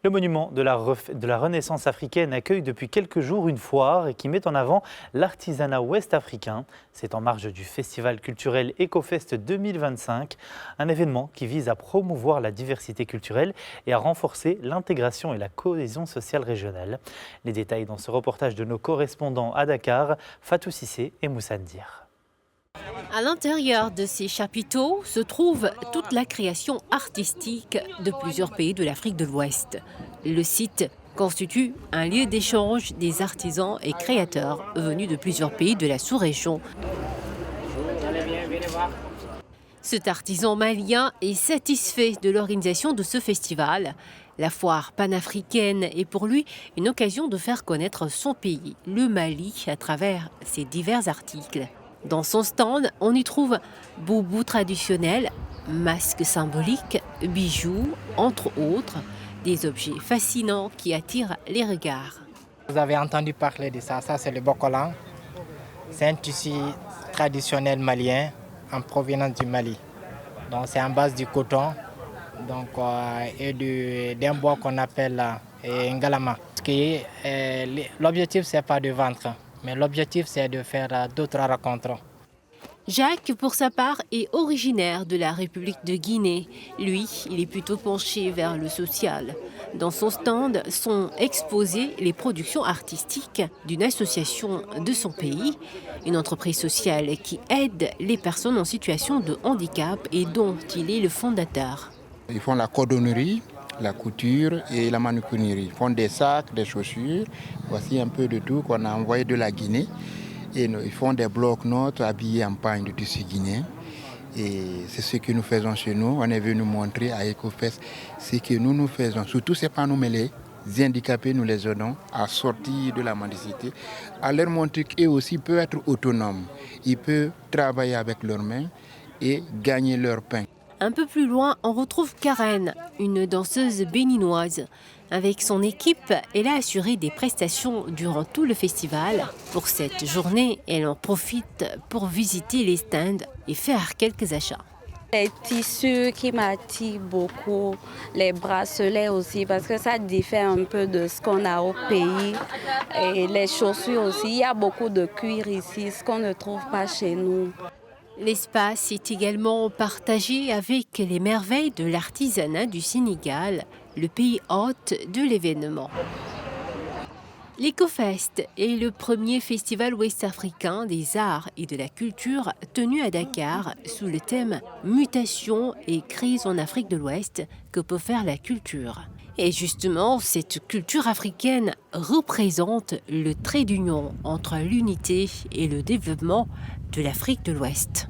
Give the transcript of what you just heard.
Le monument de la Renaissance africaine accueille depuis quelques jours une foire qui met en avant l'artisanat ouest-africain. C'est en marge du festival culturel EcoFest 2025, un événement qui vise à promouvoir la diversité culturelle et à renforcer l'intégration et la cohésion sociale régionale. Les détails dans ce reportage de nos correspondants à Dakar, Fatou Cissé et Moussa Ndir. À l'intérieur de ces chapiteaux se trouve toute la création artistique de plusieurs pays de l'Afrique de l'Ouest. Le site constitue un lieu d'échange des artisans et créateurs venus de plusieurs pays de la sous-région. Cet artisan malien est satisfait de l'organisation de ce festival. La foire panafricaine est pour lui une occasion de faire connaître son pays, le Mali, à travers ses divers articles. Dans son stand, on y trouve boubous traditionnels, masques symboliques, bijoux, entre autres, des objets fascinants qui attirent les regards. Vous avez entendu parler de ça, c'est le bokolan. C'est un tissu traditionnel malien en provenance du Mali. Donc c'est en base du coton et d'un bois qu'on appelle ngalama. L'objectif c'est pas de vendre. Mais l'objectif, c'est de faire d'autres rencontres. Jacques, pour sa part, est originaire de la République de Guinée. Lui, il est plutôt penché vers le social. Dans son stand sont exposées les productions artistiques d'une association de son pays, une entreprise sociale qui aide les personnes en situation de handicap et dont il est le fondateur. Ils font la cordonnerie, la couture et la manucurerie. Ils font des sacs, des chaussures. Voici un peu de tout qu'on a envoyé de la Guinée. Et ils font des blocs-notes habillés en pagne de tissu guinéen. Et c'est ce que nous faisons chez nous. On est venu montrer à EcoFest ce que nous faisons. Surtout, ce n'est pas nous, mais les handicapés, nous les aidons à sortir de la mendicité, à leur montrer qu'eux aussi peuvent être autonomes. Ils peuvent travailler avec leurs mains et gagner leur pain. Un peu plus loin, on retrouve Karen, une danseuse béninoise. Avec son équipe, elle a assuré des prestations durant tout le festival. Pour cette journée, elle en profite pour visiter les stands et faire quelques achats. Les tissus qui m'attirent beaucoup, les bracelets aussi, parce que ça diffère un peu de ce qu'on a au pays. Et les chaussures aussi, il y a beaucoup de cuir ici, ce qu'on ne trouve pas chez nous. L'espace est également partagé avec les merveilles de l'artisanat du Sénégal, le pays hôte de l'événement. L'EcoFest est le premier festival ouest-africain des arts et de la culture tenu à Dakar sous le thème « Mutation et crise en Afrique de l'Ouest, que peut faire la culture ». Et justement, cette culture africaine représente le trait d'union entre l'unité et le développement de l'Afrique de l'Ouest.